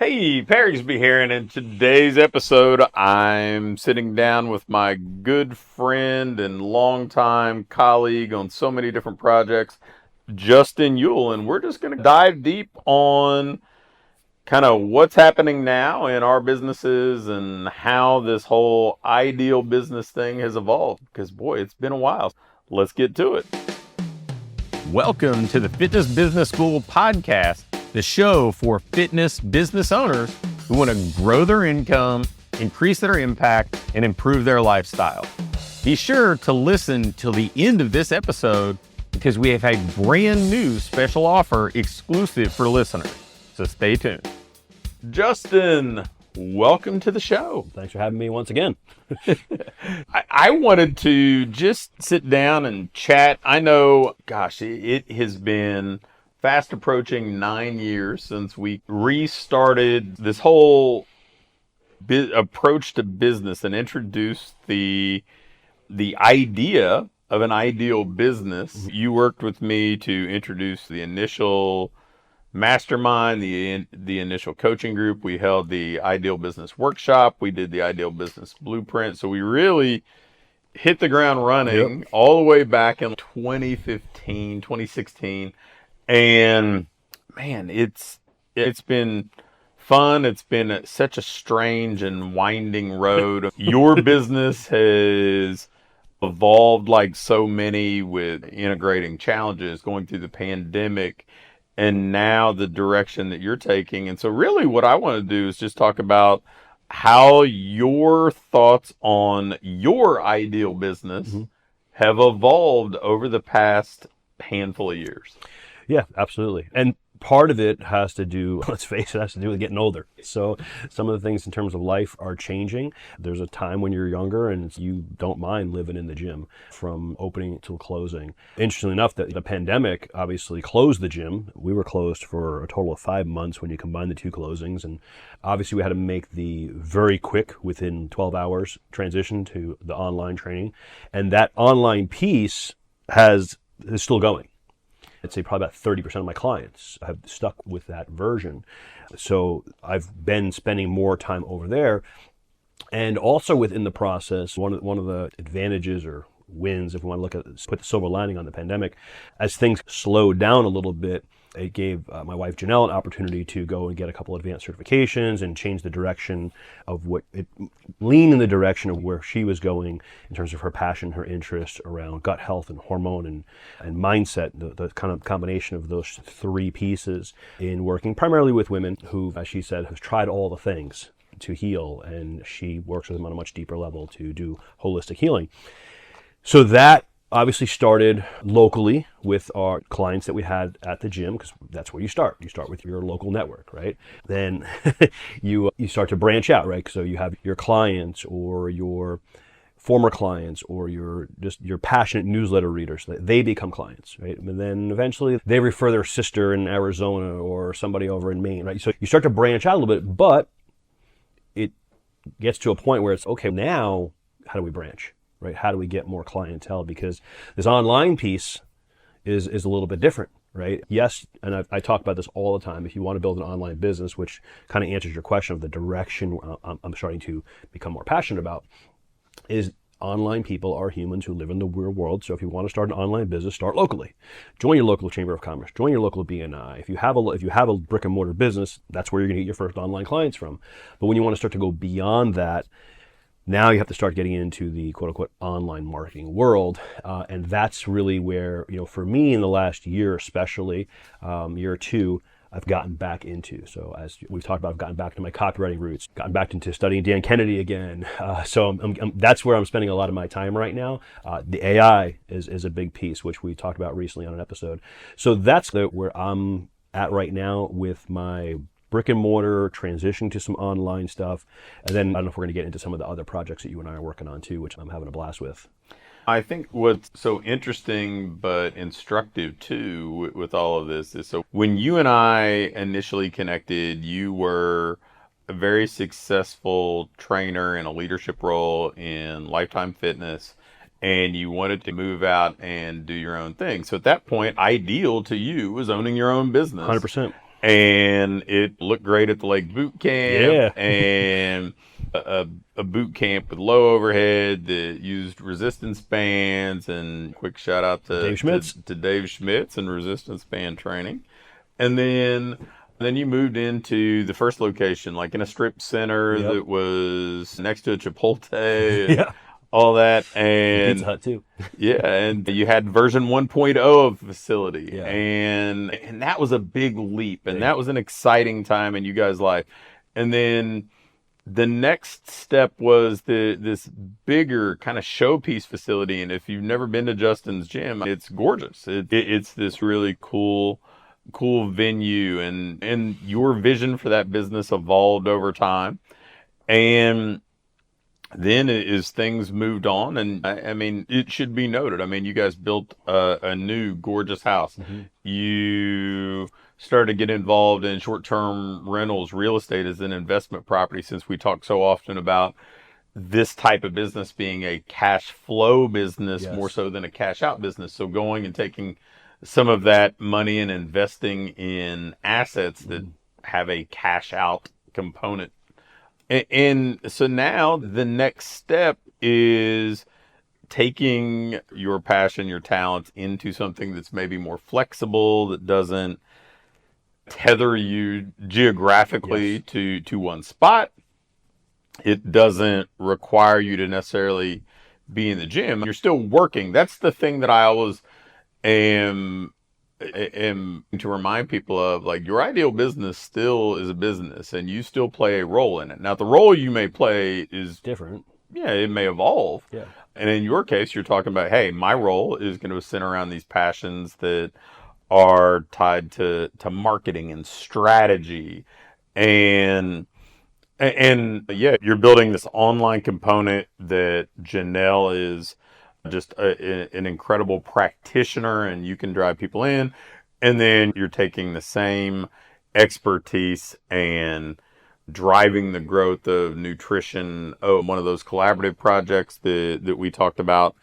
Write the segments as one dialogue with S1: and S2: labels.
S1: Hey, Rigsby here, and in today's episode, I'm sitting down with my good friend and longtime colleague on so many different projects, Justin Yule, and we're just going to dive deep on kind of what's happening now in our businesses and how this whole ideal business thing has evolved, because boy, it's been a while. Let's get to it. Welcome to the Fitness Business School podcast, the show for fitness business owners who want to grow their income, increase their impact, and improve their lifestyle. Be sure to listen till the end of this episode because we have a brand new special offer exclusive for listeners. So stay tuned. Justin, welcome to the show.
S2: Thanks for having me once again.
S1: I wanted to just sit down and chat. I know, gosh, it has been fast approaching 9 years since we restarted this whole approach to business and introduced the idea of an ideal business. Mm-hmm. You worked with me to introduce the initial mastermind, the initial coaching group. We held the Ideal Business Workshop. We did the Ideal Business Blueprint. So we really hit the ground running all the way back in 2015, 2016. And man, it's been fun. It's been such a strange and winding road. Your business has evolved like so many, with integrating challenges, going through the pandemic, and now the direction that you're taking. And so really what I want to do is just talk about how your thoughts on your ideal business have evolved over the past handful of years.
S2: Yeah, absolutely. And part of it has to do, let's face it, has to do with getting older. So some of the things in terms of life are changing. There's a time when you're younger and you don't mind living in the gym from opening to closing. Interestingly enough, the pandemic obviously closed the gym. We were closed for a total of 5 months when you combine the two closings. And obviously we had to make the very quick, within 12 hours, transition to the online training. And that online piece is still going. I'd say probably about 30% of my clients have stuck with that version. So I've been spending more time over there. And also within the process, one of the advantages or wins, if we want to look at put the silver lining on the pandemic, as things slowed down a little bit, it gave my wife Janelle an opportunity to go and get a couple of advanced certifications and change the direction of lean in the direction of where she was going in terms of her passion, her interest around gut health and hormone and mindset, the kind of combination of those three pieces in working primarily with women who, as she said, have tried all the things to heal, and she works with them on a much deeper level to do holistic healing. So that obviously started locally with our clients that we had at the gym, because that's where you start. You start with your local network, right? Then you start to branch out, right? So you have your clients or your former clients or your passionate newsletter readers. They become clients, right? And then eventually they refer their sister in Arizona or somebody over in Maine, right? So you start to branch out a little bit, but it gets to a point where it's, okay, now how do we branch? Right? How do we get more clientele? Because this online piece is a little bit different, right? Yes, and I talk about this all the time. If you want to build an online business, which kind of answers your question of the direction I'm starting to become more passionate about, is online people are humans who live in the real world. So if you want to start an online business, start locally. Join your local chamber of commerce. Join your local BNI. If you have a brick and mortar business, that's where you're going to get your first online clients from. But when you want to start to go beyond that, now you have to start getting into the quote-unquote online marketing world. And that's really where, for me in the last year especially, year or two, I've gotten back into. So as we've talked about, I've gotten back to my copywriting roots, gotten back into studying Dan Kennedy again. So that's where I'm spending a lot of my time right now. The AI is a big piece, which we talked about recently on an episode. So that's where I'm at right now with my brick and mortar, transition to some online stuff. And then I don't know if we're going to get into some of the other projects that you and I are working on too, which I'm having a blast with.
S1: I think what's so interesting but instructive too with all of this is, so when you and I initially connected, you were a very successful trainer in a leadership role in Lifetime Fitness, and you wanted to move out and do your own thing. So at that point, ideal to you was owning your own business.
S2: 100%.
S1: and it looked great at the Lake Boot Camp,
S2: Yeah.
S1: and a boot camp with low overhead that used resistance bands. And quick shout out
S2: Dave Schmitz.
S1: to Dave Schmitz and resistance band training. And then you moved into the first location, like in a strip center
S2: Yep.
S1: that was next to a Chipotle and
S2: Yeah.
S1: all that.
S2: Pizza
S1: And
S2: Hut too.
S1: yeah, and you had version 1.0 of the facility.
S2: Yeah.
S1: And that was a big leap, and that was an exciting time in you guys' life. And then the next step was this bigger kind of showpiece facility. And if you've never been to Justin's gym, it's gorgeous. It's this really cool venue, and your vision for that business evolved over time. And then as things moved on, and I mean, it should be noted, I mean, you guys built a new gorgeous house.
S2: Mm-hmm.
S1: You started to get involved in short-term rentals, real estate as an investment property, since we talk so often about this type of business being a cash flow business
S2: Yes.
S1: more so than a cash out business. So going and taking some of that money and investing in assets that have a cash out component. And so now the next step is taking your passion, your talents into something that's maybe more flexible, that doesn't tether you geographically
S2: Yes.
S1: to one spot. It doesn't require you to necessarily be in the gym. You're still working. That's the thing that I always am to remind people of, like, your ideal business still is a business and you still play a role in it. Now, the role you may play is
S2: Different.
S1: yeah, it may evolve.
S2: Yeah.
S1: And in your case, you're talking about, hey, my role is going to center around these passions that are tied to marketing and strategy. And yeah, you're building this online component that Janelle is just an incredible practitioner, and you can drive people in. And then you're taking the same expertise and driving the growth of nutrition, one of those collaborative projects that we talked about.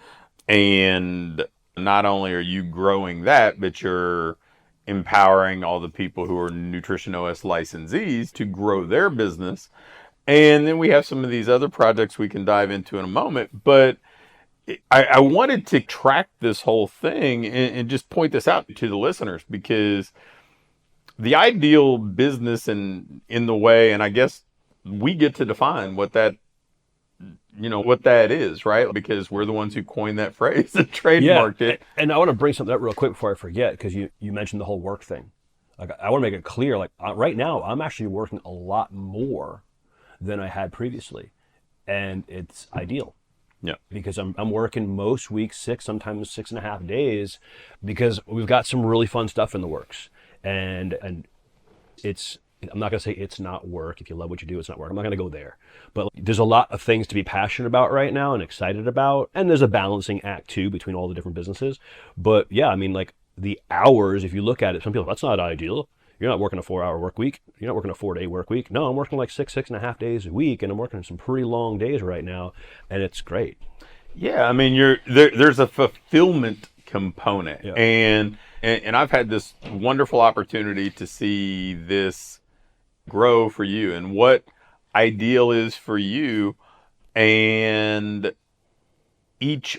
S1: And not only are you growing that, but you're empowering all the people who are Nutrition OS licensees to grow their business. And then we have some of these other projects we can dive into in a moment. But I wanted to track this whole thing and just point this out to the listeners, because the ideal business in the way, and I guess we get to define what that is, right? Because we're the ones who coined that phrase and trademarked it.
S2: And I want to bring something up real quick before I forget, because you mentioned the whole work thing. Like, I want to make it clear, like, right now I'm actually working a lot more than I had previously, and it's ideal.
S1: Yeah.
S2: Because I'm working most weeks 6, sometimes 6.5 days, because we've got some really fun stuff in the works. And it's, I'm not going to say it's not work. If you love what you do, it's not work. I'm not going to go there. But there's a lot of things to be passionate about right now and excited about. And there's a balancing act too between all the different businesses. But yeah, I mean, like, the hours, if you look at it, some people, that's not ideal. You're not working a 4-hour work week. You're not working a 4-day work week. No, I'm working like 6.5 days a week, and I'm working some pretty long days right now, and it's great.
S1: Yeah, I mean, there's a fulfillment component.
S2: Yeah.
S1: And I've had this wonderful opportunity to see this grow for you and what ideal is for you. And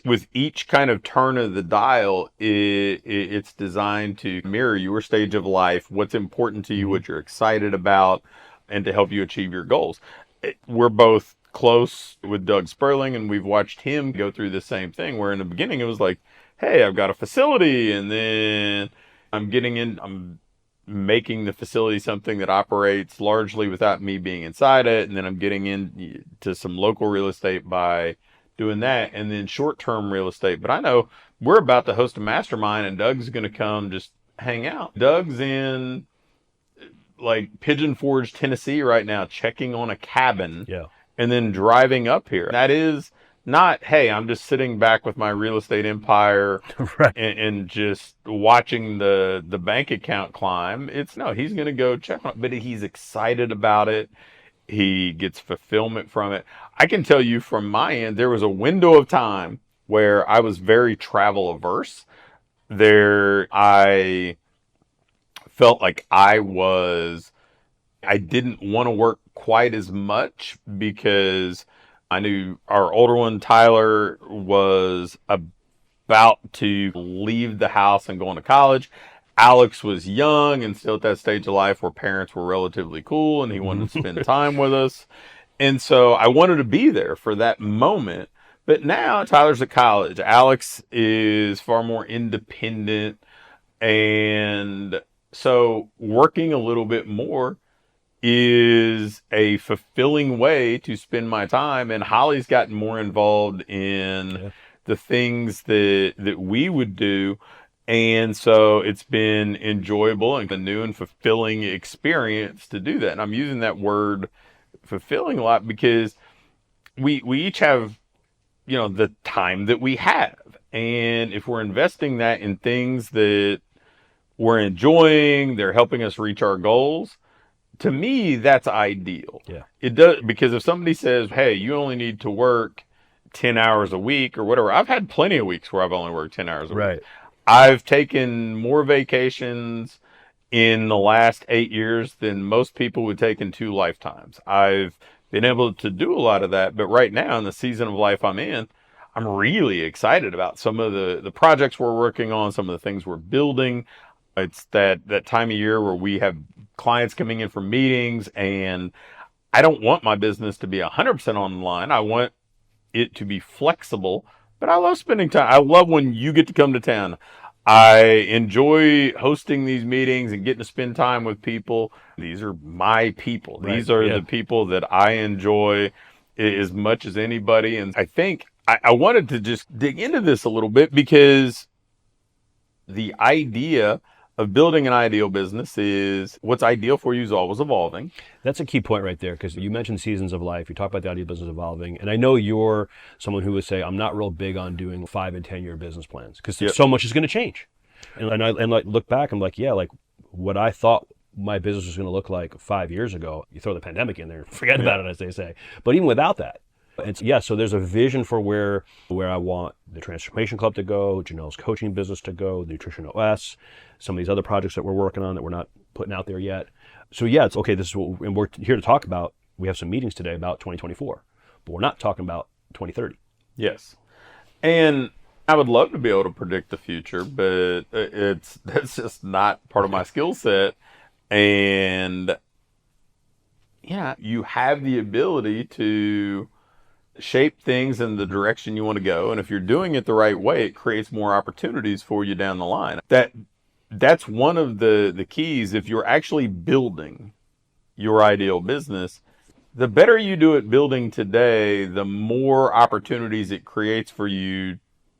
S1: with each kind of turn of the dial, it's designed to mirror your stage of life, what's important to you, what you're excited about, and to help you achieve your goals. We're both close with Doug Sperling, and we've watched him go through the same thing, where in the beginning it was like, hey, I've got a facility, and then I'm making the facility something that operates largely without me being inside it, and then I'm getting into some local real estate by doing that, and then short-term real estate. But I know we're about to host a mastermind, and Doug's going to come just hang out. Doug's in like Pigeon Forge, Tennessee right now, checking on a cabin.
S2: Yeah.
S1: And then driving up here. That is not, hey, I'm just sitting back with my real estate empire
S2: Right.
S1: and just watching the bank account climb. It's no, he's going to go check on it, but he's excited about it. He gets fulfillment from it. I can tell you from my end, there was a window of time where I was very travel averse. I felt like I didn't want to work quite as much because I knew our older one, Tyler, was about to leave the house and go into college. Alex was young and still at that stage of life where parents were relatively cool and he wanted to spend time with us. And so I wanted to be there for that moment. But now Tyler's at college. Alex is far more independent. And so working a little bit more is a fulfilling way to spend my time. And Holly's gotten more involved in the things that we would do. And so it's been enjoyable and a new and fulfilling experience to do that. And I'm using that word fulfilling a lot because we each have, the time that we have. And if we're investing that in things that we're enjoying, they're helping us reach our goals, to me, that's ideal.
S2: Yeah.
S1: It does, because if somebody says, hey, you only need to work 10 hours a week or whatever, I've had plenty of weeks where I've only worked 10 hours a week. I've taken more vacations in the last 8 years than most people would take in 2 lifetimes. I've been able to do a lot of that, but right now in the season of life I'm in, I'm really excited about some of the projects we're working on, some of the things we're building. It's that time of year where we have clients coming in for meetings, and I don't want my business to be 100% online. I want it to be flexible, but I love spending time. I love when you get to come to town. I enjoy hosting these meetings and getting to spend time with people. These are my people. These are the people that I enjoy as much as anybody. And I think I wanted to just dig into this a little bit because the idea of building an ideal business is what's ideal for you is always evolving.
S2: That's a key point right there, because you mentioned seasons of life. You talk about the ideal business evolving. And I know you're someone who would say, I'm not real big on doing 5 and 10 year business plans because so much is going to change. And I look back, I'm like, what I thought my business was going to look like 5 years ago, you throw the pandemic in there, forget about it, as they say. But even without that, so there's a vision for where I want the Transformation Club to go, Janelle's coaching business to go, Nutrition OS, some of these other projects that we're working on that we're not putting out there yet. So it's okay. This is what, and we're here to talk about. We have some meetings today about 2024, but we're not talking about 2030.
S1: Yes, and I would love to be able to predict the future, but that's just not part of my skill set. And you have the ability to shape things in the direction you want to go, and if you're doing it the right way, it creates more opportunities for you down the line. That's one of the keys. If you're actually building your ideal business, the better you do it building today, the more opportunities it creates for you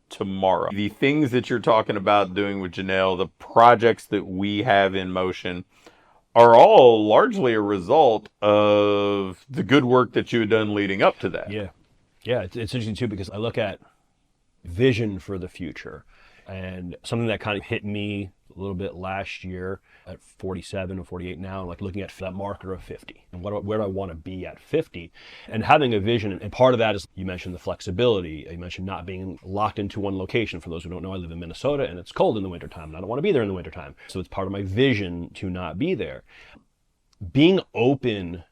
S1: tomorrow. The things that you're talking about doing with Janelle, the projects that we have in motion, are all largely a result of the good work that you had done leading up to that.
S2: Yeah, it's interesting too, because I look at vision for the future, and something that kind of hit me a little bit last year at 47 or 48 now, like looking at that marker of 50 and where do I want to be at 50, and having a vision. And part of that is, you mentioned the flexibility. You mentioned not being locked into one location. For those who don't know, I live in Minnesota and it's cold in the wintertime, and I don't want to be there in the wintertime. So it's part of my vision to not be there. Being open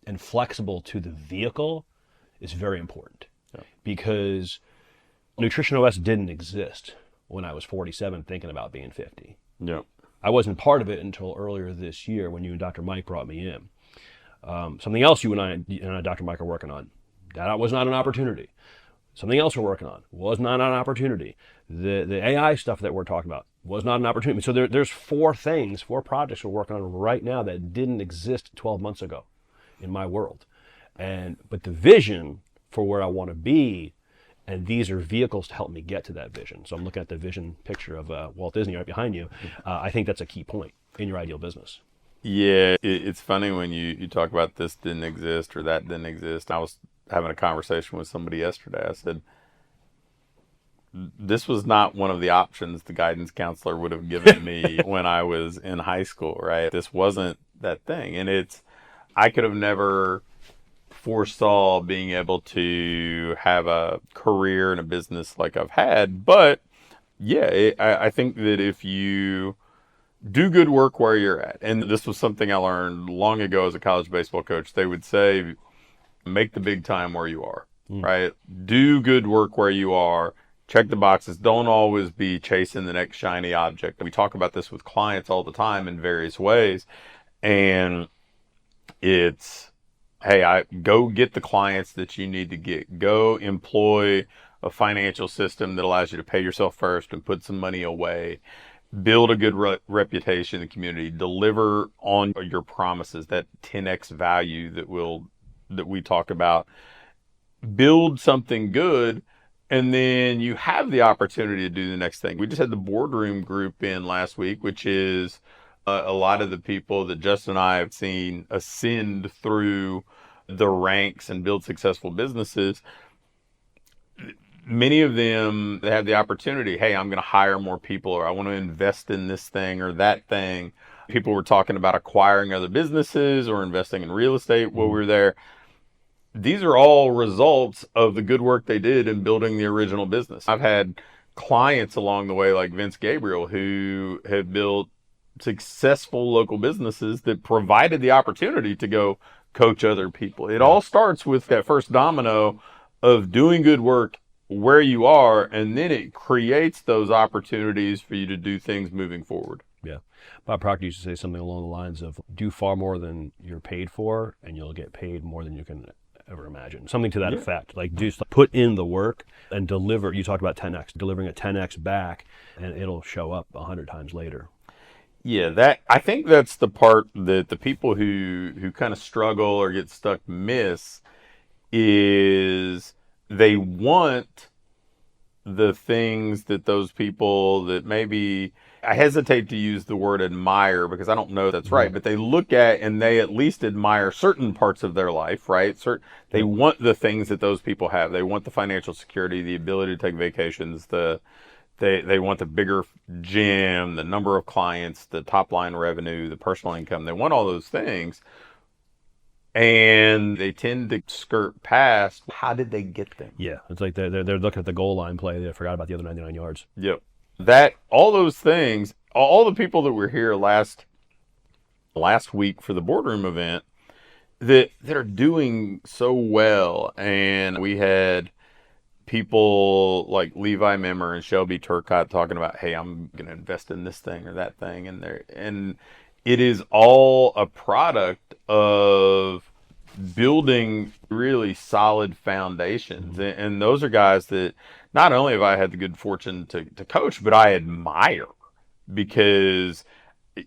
S2: and flexible to the vehicle is very important, because Nutrition OS didn't exist when I was 47 thinking about being 50.
S1: Yeah.
S2: I wasn't part of it until earlier this year when you and Dr. Mike brought me in. Something else you and I, Dr. Mike, are working on. That was not an opportunity. Something else we're working on was not an opportunity. The AI stuff that we're talking about was not an opportunity. So there's 4 projects we're working on right now that didn't exist 12 months ago in my world. But the vision for where I want to be, and these are vehicles to help me get to that vision. So I'm looking at the vision picture of Walt Disney right behind you. I think that's a key point in your ideal business.
S1: Yeah, it's funny when you talk about this didn't exist or that didn't exist. I was having a conversation with somebody yesterday. I said, this was not one of the options the guidance counselor would have given me when I was in high school, right? This wasn't that thing. And I could have never foresaw being able to have a career and a business like I've had. But I think that if you do good work where you're at. And this was something I learned long ago as a college baseball coach. They would say, make the big time where you are, right? Do good work where you are. Check the boxes. Don't always be chasing the next shiny object. We talk about this with clients all the time in various ways. And it's, hey, go get the clients that you need to get. Go employ a financial system that allows you to pay yourself first and put some money away. Build a good reputation in the community. Deliver on your promises, that 10x value that we talk about. Build something good, and then you have the opportunity to do the next thing. We just had the boardroom group in last week, which is a lot of the people that Justin and I have seen ascend through the ranks and build successful businesses. Many of them, they have the opportunity, hey, I'm going to hire more people, or I want to invest in this thing or that thing. People were talking about acquiring other businesses or investing in real estate while we were there. These are all results of the good work they did in building the original business. I've had clients along the way, like Vince Gabriel, who have built successful local businesses that provided the opportunity to go coach other people. It all starts with that first domino of doing good work where you are, and then it creates those opportunities for you to do things moving forward.
S2: Yeah. Bob Proctor used to say something along the lines of, do far more than you're paid for, and you'll get paid more than you can ever imagine. Something to that effect. Like, just put in the work and deliver. You talked about 10x, delivering a 10x back, and it'll show up 100 times later.
S1: Yeah, I think that's the part that the people who kind of struggle or get stuck miss is they want the things that those people that maybe, I hesitate to use the word admire because I don't know that's right, but they look at and they at least admire certain parts of their life, right? They want the things that those people have. They want the financial security, the ability to take vacations, they want the bigger gym, the number of clients, the top line revenue, the personal income. They want all those things. And they tend to skirt past, how did they get them?
S2: Yeah, it's like they're looking at the goal line play. They forgot about the other 99 yards.
S1: Yep. All those things, all the people that were here last week for the boardroom event that are doing so well. And we had people like Levi Memmer and Shelby Turcott talking about, hey, I'm going to invest in this thing or that thing. And it is all a product of building really solid foundations. And those are guys that not only have I had the good fortune to coach, but I admire because,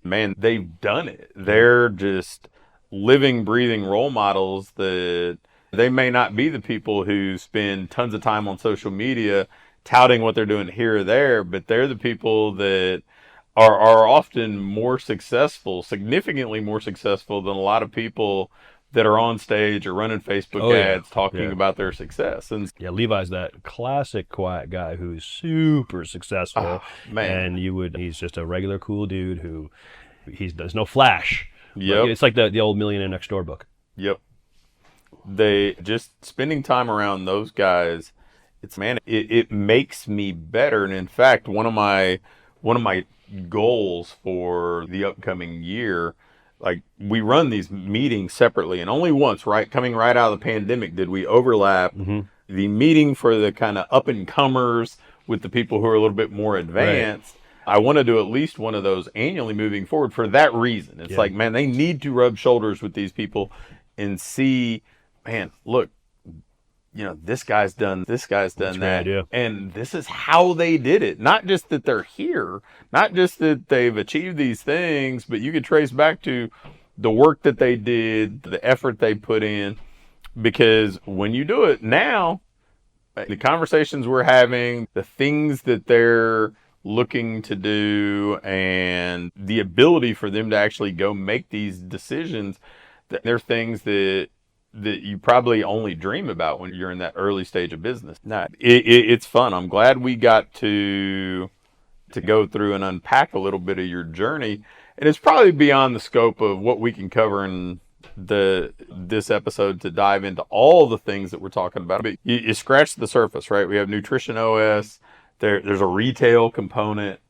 S1: man, they've done it. They're just living, breathing role models that they may not be the people who spend tons of time on social media touting what they're doing here or there, but they're the people that are often more successful, significantly more successful than a lot of people that are on stage or running Facebook ads talking about their success. And
S2: Levi's that classic quiet guy who's super successful.
S1: Oh, man.
S2: And he's just a regular cool dude who there's no flash.
S1: Yep.
S2: It's like the old Millionaire Next Door book.
S1: Yep. They just spending time around those guys, it makes me better. And in fact, one of my goals for the upcoming year, like, we run these meetings separately, and only once, coming right out of the pandemic, did we overlap the meeting for the kind of up and comers with the people who are a little bit more advanced. Right. I want to do at least one of those annually moving forward for that reason. It's like, man, they need to rub shoulders with these people and see, man, look, this guy's done that.
S2: Idea.
S1: And this is how they did it. Not just that they're here, not just that they've achieved these things, but you could trace back to the work that they did, the effort they put in. Because when you do it now, the conversations we're having, the things that they're looking to do, and the ability for them to actually go make these decisions, they're things that you probably only dream about when you're in that early stage of business. It's fun. I'm glad we got to go through and unpack a little bit of your journey. And it's probably beyond the scope of what we can cover in this episode to dive into all the things that we're talking about. But you scratch the surface, right? We have Nutrition OS. There's a retail component.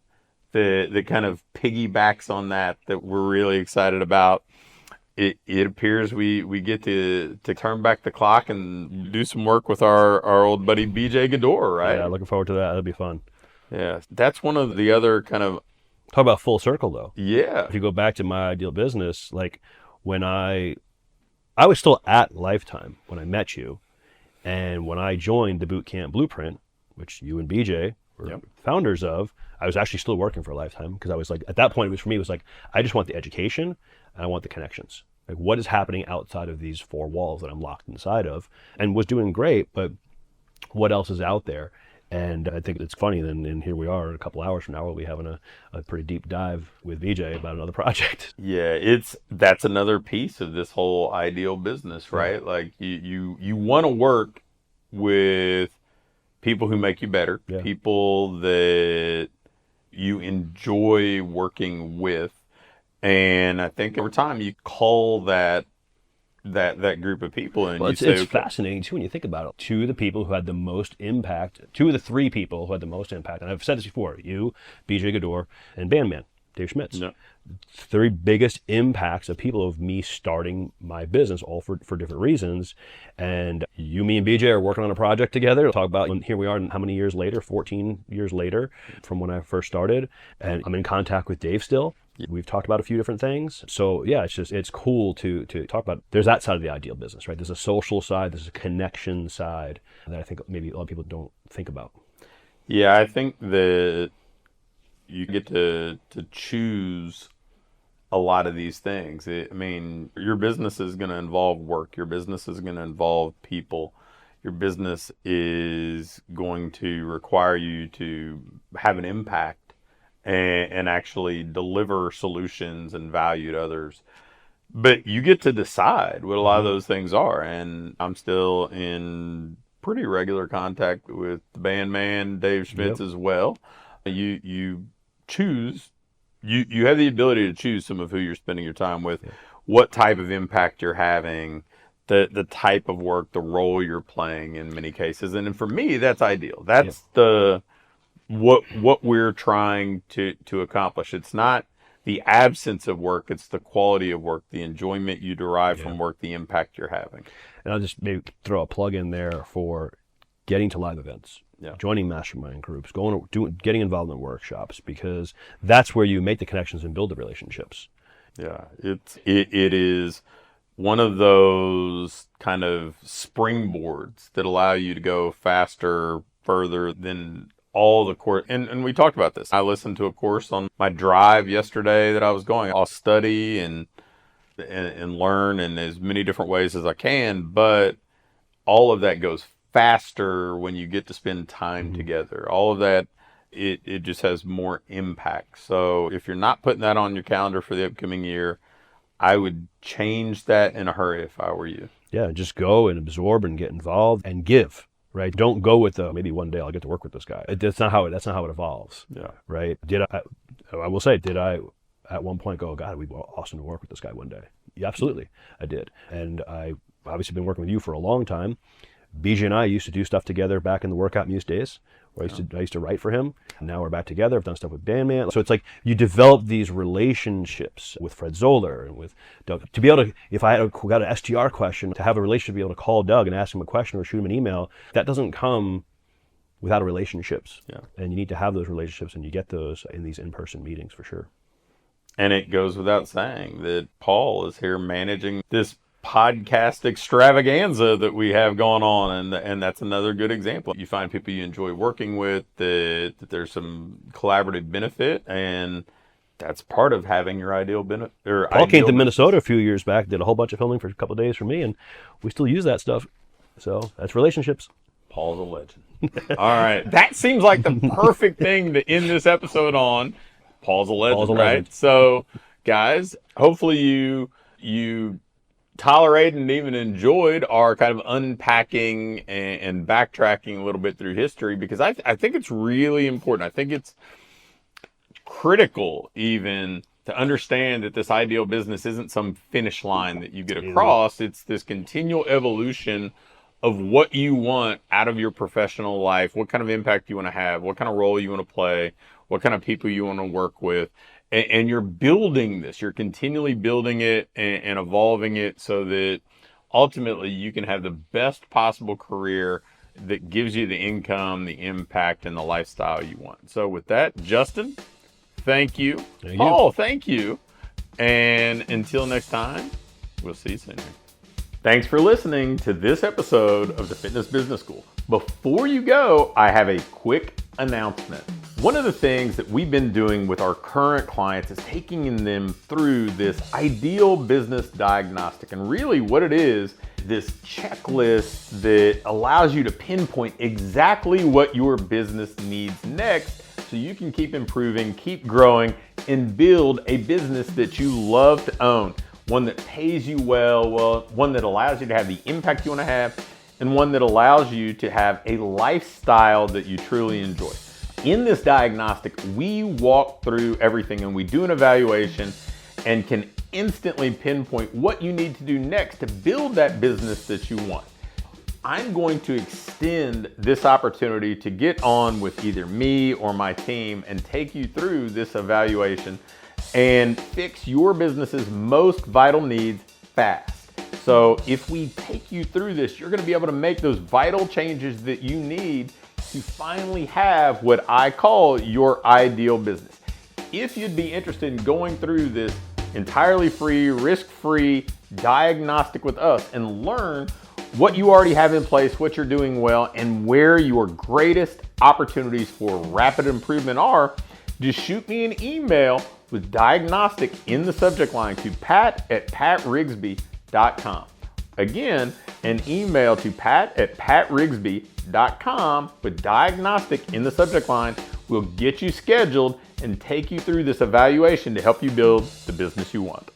S1: that kind of piggybacks on that we're really excited about. It appears we get to turn back the clock and do some work with our old buddy BJ Gador, right?
S2: Yeah, looking forward to that. That'll be fun.
S1: Yeah, that's one of the other kind of
S2: Talk about full circle, though.
S1: yeah.
S2: If you go back to my ideal business, like when I was still at Lifetime when I met you, and when I joined the Bootcamp Blueprint, which you and BJ were founders of, I was actually still working for Lifetime because I was like, at that point, it was like, I just want the education and I want the connections. Like, what is happening outside of these four walls that I'm locked inside of? And was doing great, but what else is out there? And I think it's funny, and here we are a couple hours from now, we'll be having a pretty deep dive with BJ about another project.
S1: Yeah, that's another piece of this whole ideal business, right? Like you want to work with people who make you better, people that you enjoy working with. And I think over time you call that group of people, and
S2: it's fascinating too when you think about it. Two of the people who had the most impact, two of the three people who had the most impact, and I've said this before, you, BJ Gador, and Bandman, Dave Schmitz. Yeah. Three biggest impacts of people of me starting my business, all for different reasons. And you, me, and BJ are working on a project together. We'll talk about, and here we are how many years later, 14 years later from when I first started. And I'm in contact with Dave still. We've talked about a few different things. So yeah, it's cool to talk about. There's that side of the ideal business, right? There's a social side, there's a connection side that I think maybe a lot of people don't think about.
S1: Yeah, I think that you get to choose a lot of these things. I mean, your business is going to involve work. Your business is going to involve people. Your business is going to require you to have an impact and actually deliver solutions and value to others. But you get to decide what a lot of those things are. And I'm still in pretty regular contact with the bandman, Dave Schmitz, as well. You choose, you have the ability to choose some of who you're spending your time with, what type of impact you're having, the type of work, the role you're playing in many cases. And for me, that's ideal. That's what we're trying to accomplish. It's not the absence of work, it's the quality of work, the enjoyment you derive from work, the impact you're having.
S2: And I'll just maybe throw a plug in there for getting to live events, joining mastermind groups, getting involved in workshops, because that's where you make the connections and build the relationships.
S1: Yeah, it is one of those kind of springboards that allow you to go faster, further than all the course. And we talked about this. I listened to a course on my drive yesterday that I was going. I'll study and learn in as many different ways as I can, but all of that goes faster when you get to spend time together. All of that, it just has more impact. So if you're not putting that on your calendar for the upcoming year, I would change that in a hurry if I were you.
S2: Yeah, just go and absorb and get involved and give. Right. Don't go with maybe one day I'll get to work with this guy. That's not how it evolves. Yeah. Right. I will say, did I at one point go, God, it'd be awesome to work with this guy one day? Yeah, absolutely. I did. And I obviously been working with you for a long time. BJ and I used to do stuff together back in the Workout Muse days, where I used to write for him. Now we're back together. I've done stuff with Bandman. So it's like you develop these relationships with Fred Zoller and with Doug. To be able to, if I got an STR question, to have a relationship, to be able to call Doug and ask him a question or shoot him an email, that doesn't come without relationships. Yeah. And you need to have those relationships, and you get those in these in-person meetings for sure.
S1: And it goes without saying that Paul is here managing this podcast extravaganza that we have going on, and that's another good example. You find people you enjoy working with, that there's some collaborative benefit, and that's part of having your ideal benefit.
S2: Paul came to Minnesota a few years back, did a whole bunch of filming for a couple of days for me, and we still use that stuff. So that's relationships.
S1: Paul's a legend. All right, that seems like the perfect thing to end this episode on. Paul's a legend, right? So, guys, hopefully you tolerated and even enjoyed our kind of unpacking and backtracking a little bit through history, because I think it's really important. I think it's critical even to understand that this ideal business isn't some finish line that you get across. It's this continual evolution of what you want out of your professional life, what kind of impact you want to have, what kind of role you want to play, what kind of people you want to work with. And you're building this, you're continually building it and evolving it so that ultimately you can have the best possible career that gives you the income, the impact, and the lifestyle you want. So with that, Justin, thank you.
S2: Thank you.
S1: Paul, thank you. And until next time, we'll see you soon. Thanks for listening to this episode of the Fitness Business School. Before you go, I have a quick announcement. One of the things that we've been doing with our current clients is taking them through this ideal business diagnostic. And really what it is, this checklist that allows you to pinpoint exactly what your business needs next so you can keep improving, keep growing, and build a business that you love to own. One that pays you well, one that allows you to have the impact you want to have, and one that allows you to have a lifestyle that you truly enjoy. In this diagnostic, we walk through everything and we do an evaluation and can instantly pinpoint what you need to do next to build that business that you want. I'm going to extend this opportunity to get on with either me or my team and take you through this evaluation and fix your business's most vital needs fast. So if we take you through this, you're going to be able to make those vital changes that you need to finally have what I call your ideal business. If you'd be interested in going through this entirely free, risk-free diagnostic with us and learn what you already have in place, what you're doing well, and where your greatest opportunities for rapid improvement are, just shoot me an email with diagnostic in the subject line to pat@patrigsby.com. Again, an email to pat@patrigsby.com with diagnostic in the subject line will get you scheduled and take you through this evaluation to help you build the business you want.